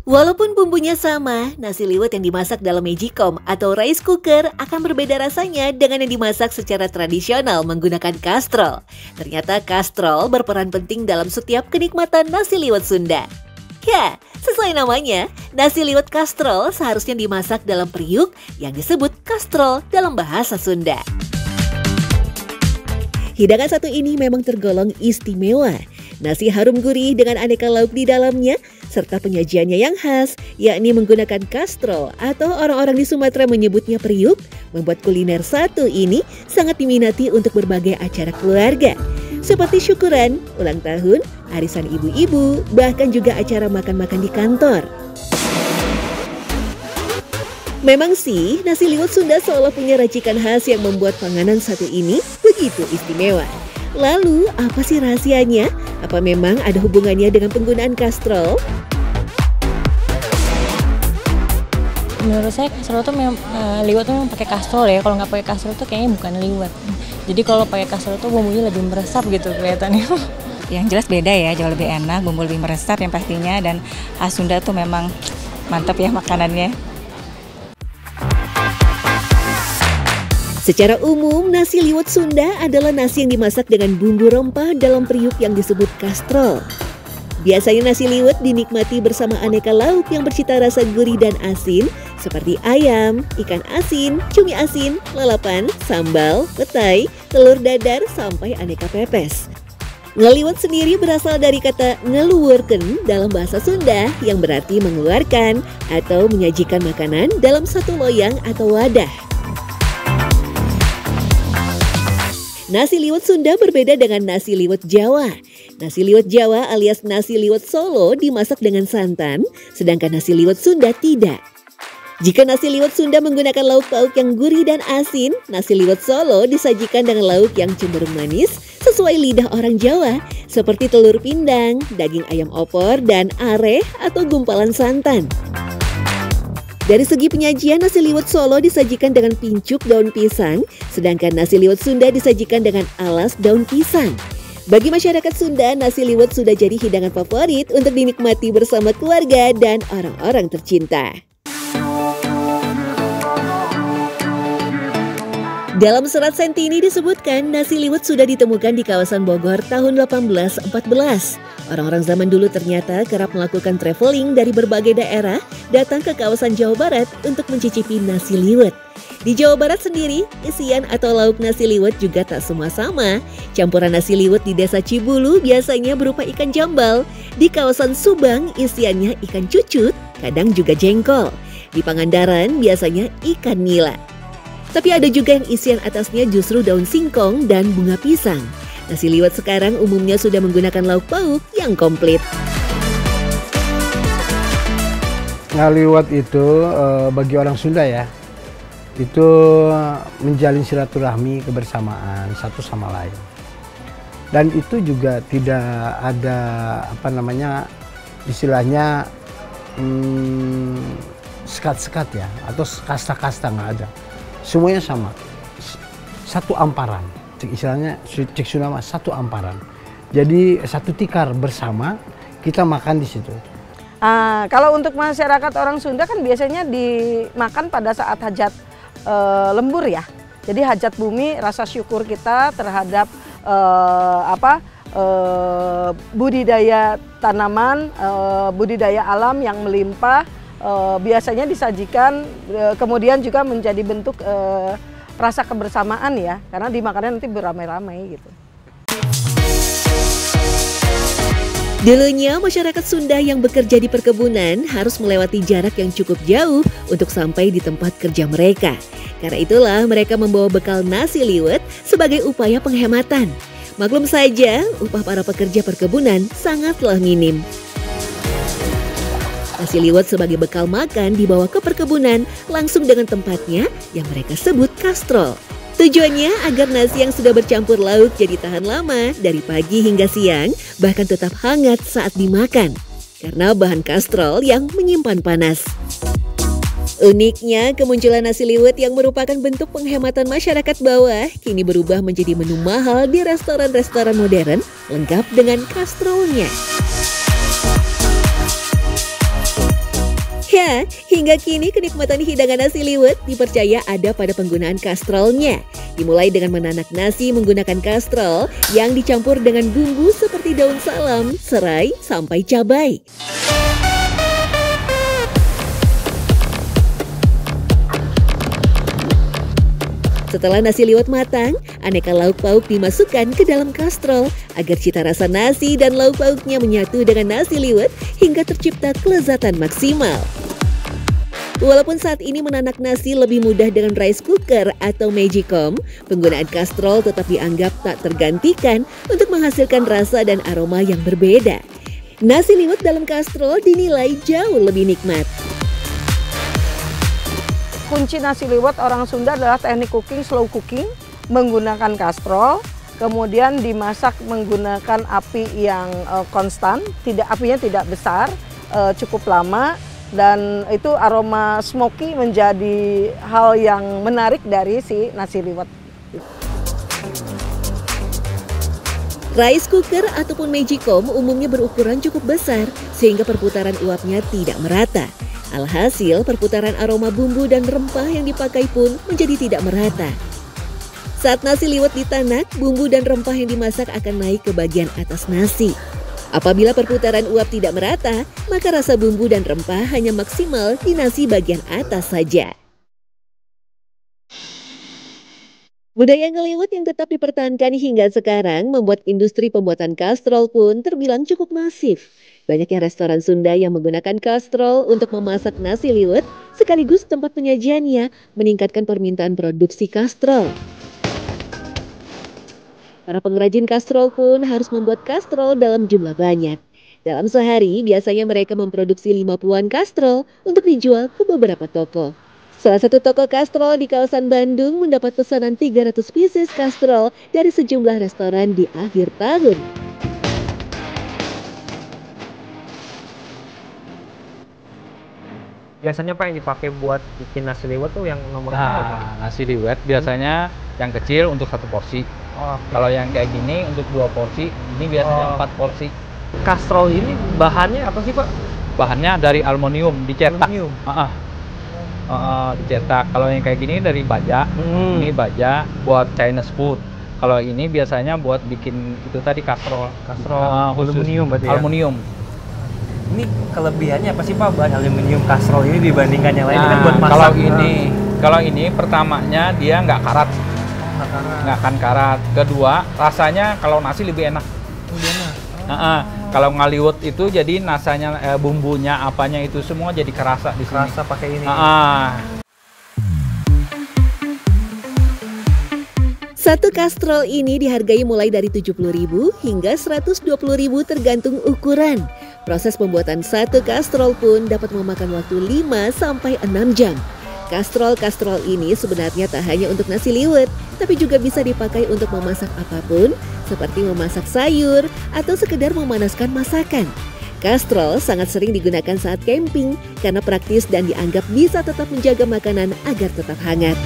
Walaupun bumbunya sama, nasi liwet yang dimasak dalam magicom atau rice cooker akan berbeda rasanya dengan yang dimasak secara tradisional menggunakan kastrol. Ternyata kastrol berperan penting dalam setiap kenikmatan nasi liwet Sunda. Ya, sesuai namanya, nasi liwet kastrol seharusnya dimasak dalam periuk yang disebut kastrol dalam bahasa Sunda. Hidangan satu ini memang tergolong istimewa. Nasi harum gurih dengan aneka lauk di dalamnya, serta penyajiannya yang khas, yakni menggunakan kastrol atau orang-orang di Sumatera menyebutnya periuk, membuat kuliner satu ini sangat diminati untuk berbagai acara keluarga. Seperti syukuran, ulang tahun, arisan ibu-ibu, bahkan juga acara makan-makan di kantor. Memang sih, nasi liwet Sunda seolah punya racikan khas yang membuat panganan satu ini begitu istimewa. Lalu, apa sih rahasianya? Apa memang ada hubungannya dengan penggunaan kastrol? Menurut saya kastrol tuh liwet tuh memang pakai kastrol ya. Kalau nggak pakai kastrol tuh kayaknya bukan liwet. Jadi kalau pakai kastrol tuh bumbunya lebih meresap gitu kelihatannya. Yang jelas beda ya, jauh lebih enak, bumbu lebih meresap yang pastinya, dan khas Sunda tuh memang mantap ya makanannya. Secara umum, nasi liwet Sunda adalah nasi yang dimasak dengan bumbu rempah dalam periuk yang disebut kastrol. Biasanya nasi liwet dinikmati bersama aneka lauk yang bercita rasa gurih dan asin seperti ayam, ikan asin, cumi asin, lalapan, sambal, petai, telur dadar, sampai aneka pepes. Ngeliwet sendiri berasal dari kata ngeluwerken dalam bahasa Sunda yang berarti mengeluarkan atau menyajikan makanan dalam satu loyang atau wadah. Nasi liwet Sunda berbeda dengan nasi liwet Jawa. Nasi liwet Jawa alias nasi liwet Solo dimasak dengan santan, sedangkan nasi liwet Sunda tidak. Jika nasi liwet Sunda menggunakan lauk pauk yang gurih dan asin, nasi liwet Solo disajikan dengan lauk yang cenderung manis sesuai lidah orang Jawa, seperti telur pindang, daging ayam opor, dan are atau gumpalan santan. Dari segi penyajian, nasi liwet Solo disajikan dengan pincuk daun pisang, sedangkan nasi liwet Sunda disajikan dengan alas daun pisang. Bagi masyarakat Sunda, nasi liwet sudah jadi hidangan favorit untuk dinikmati bersama keluarga dan orang-orang tercinta. Dalam serat Sentini disebutkan nasi liwet sudah ditemukan di kawasan Bogor tahun 1814. Orang-orang zaman dulu ternyata kerap melakukan traveling dari berbagai daerah datang ke kawasan Jawa Barat untuk mencicipi nasi liwet. Di Jawa Barat sendiri, isian atau lauk nasi liwet juga tak semua sama. Campuran nasi liwet di desa Cibulu biasanya berupa ikan jambal. Di kawasan Subang, isiannya ikan cucut, kadang juga jengkol. Di Pangandaran, biasanya ikan nila. Tapi ada juga yang isian atasnya justru daun singkong dan bunga pisang. Nasi liwet sekarang umumnya sudah menggunakan lauk pauk yang komplit. Ngaliwet itu bagi orang Sunda ya, itu menjalin silaturahmi kebersamaan satu sama lain. Dan itu juga tidak ada istilahnya sekat-sekat ya, atau kasta-kasta, nggak ada. Semuanya sama, satu amparan, istilahnya cek Sunda satu amparan. Jadi satu tikar bersama kita makan di situ. Kalau untuk masyarakat orang Sunda kan biasanya dimakan pada saat hajat lembur ya. Jadi hajat bumi, rasa syukur kita terhadap budidaya tanaman, budidaya alam yang melimpah. Biasanya disajikan, kemudian juga menjadi bentuk rasa kebersamaan ya, karena dimakannya nanti beramai-ramai gitu. Dulunya masyarakat Sunda yang bekerja di perkebunan harus melewati jarak yang cukup jauh untuk sampai di tempat kerja mereka. Karena itulah mereka membawa bekal nasi liwet sebagai upaya penghematan. Maklum saja, upah para pekerja perkebunan sangatlah minim. Nasi liwet sebagai bekal makan dibawa ke perkebunan langsung dengan tempatnya yang mereka sebut kastrol. Tujuannya agar nasi yang sudah bercampur lauk jadi tahan lama dari pagi hingga siang, bahkan tetap hangat saat dimakan. Karena bahan kastrol yang menyimpan panas. Uniknya, kemunculan nasi liwet yang merupakan bentuk penghematan masyarakat bawah kini berubah menjadi menu mahal di restoran-restoran modern lengkap dengan kastrolnya. Nah, hingga kini kenikmatan hidangan nasi liwet dipercaya ada pada penggunaan kastrolnya. Dimulai dengan menanak nasi menggunakan kastrol yang dicampur dengan bumbu seperti daun salam, serai, sampai cabai. Setelah nasi liwet matang, aneka lauk pauk dimasukkan ke dalam kastrol agar cita rasa nasi dan lauk pauknya menyatu dengan nasi liwet hingga tercipta kelezatan maksimal. Walaupun saat ini menanak nasi lebih mudah dengan rice cooker atau magicom, penggunaan kastrol tetap dianggap tak tergantikan untuk menghasilkan rasa dan aroma yang berbeda. Nasi liwet dalam kastrol dinilai jauh lebih nikmat. Kunci nasi liwet orang Sunda adalah teknik cooking, slow cooking, menggunakan kastrol, kemudian dimasak menggunakan api yang konstan, apinya tidak besar, cukup lama, dan itu aroma smoky menjadi hal yang menarik dari si nasi liwet. Rice cooker ataupun magicom umumnya berukuran cukup besar sehingga perputaran uapnya tidak merata. Alhasil, perputaran aroma bumbu dan rempah yang dipakai pun menjadi tidak merata. Saat nasi liwet ditanak, bumbu dan rempah yang dimasak akan naik ke bagian atas nasi. Apabila perputaran uap tidak merata, maka rasa bumbu dan rempah hanya maksimal di nasi bagian atas saja. Budaya ngeliwet yang tetap dipertahankan hingga sekarang membuat industri pembuatan kastrol pun terbilang cukup masif. Banyaknya restoran Sunda yang menggunakan kastrol untuk memasak nasi liwet, sekaligus tempat penyajiannya meningkatkan permintaan produksi kastrol. Para pengrajin kastrol pun harus membuat kastrol dalam jumlah banyak. Dalam sehari, biasanya mereka memproduksi 50-an kastrol untuk dijual ke beberapa toko. Salah satu toko kastrol di kawasan Bandung mendapat pesanan 300 pieces kastrol dari sejumlah restoran di akhir tahun. Biasanya Pak yang dipakai buat bikin nasi liwet tuh yang nomor berapa? Nasi liwet biasanya yang kecil untuk 1 porsi. Kalau yang kayak gini untuk 2 porsi, ini biasanya 4 porsi. Kastrol ini bahannya apa sih Pak? Bahannya dari aluminium, dicetak. Aluminium? Dicetak. Kalau yang kayak gini dari baja, ini baja buat Chinese food. Kalau ini biasanya buat bikin itu tadi kastrol. Aluminium berarti ya? Aluminium. Ini kelebihannya apa sih Pak bahan aluminium kastrol ini dibandingkan yang lain? Kan buat masak. Kalau ini pertamanya dia nggak karat. Nggak akan karat. Kedua, rasanya kalau nasi lebih enak. Lebih enak. Kalau ngaliwet itu jadi rasanya bumbunya apanya itu semua jadi kerasa di sini. Kerasa pakai ini. Satu kastrol ini dihargai mulai dari 70.000 hingga 120.000 tergantung ukuran. Proses pembuatan satu kastrol pun dapat memakan waktu 5 sampai 6 jam. Kastrol-kastrol ini sebenarnya tak hanya untuk nasi liwet, tapi juga bisa dipakai untuk memasak apapun, seperti memasak sayur atau sekedar memanaskan masakan. Kastrol sangat sering digunakan saat camping karena praktis dan dianggap bisa tetap menjaga makanan agar tetap hangat.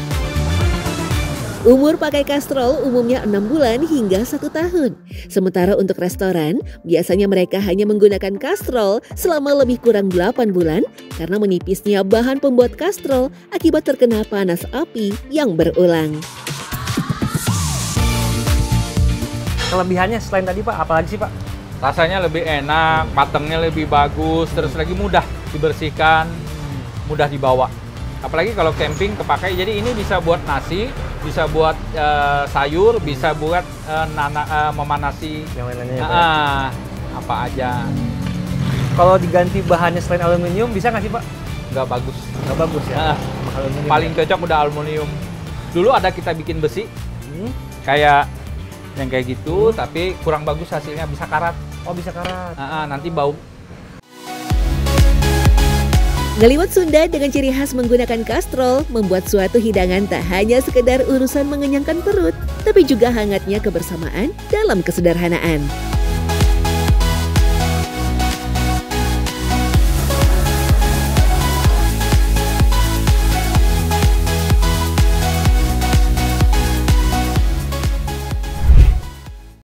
Umur pakai kastrol umumnya 6 bulan hingga 1 tahun. Sementara untuk restoran, biasanya mereka hanya menggunakan kastrol selama lebih kurang 8 bulan karena menipisnya bahan pembuat kastrol akibat terkena panas api yang berulang. Kelebihannya selain tadi Pak, apa lagi sih Pak? Rasanya lebih enak, matangnya lebih bagus, terus lagi mudah dibersihkan, mudah dibawa. Apalagi kalau camping kepakai, jadi ini bisa buat nasi, bisa buat sayur, bisa buat memanasi yang lainnya. Apa aja. Kalau diganti bahannya selain aluminium bisa nggak sih Pak? Nggak bagus. Nggak bagus ya? Paling cocok udah aluminium. Dulu ada kita bikin besi, kayak yang kayak gitu, tapi kurang bagus hasilnya, bisa karat. Oh bisa karat. Nanti bau. Ngeliwet Sunda dengan ciri khas menggunakan kastrol membuat suatu hidangan tak hanya sekedar urusan mengenyangkan perut, tapi juga hangatnya kebersamaan dalam kesederhanaan.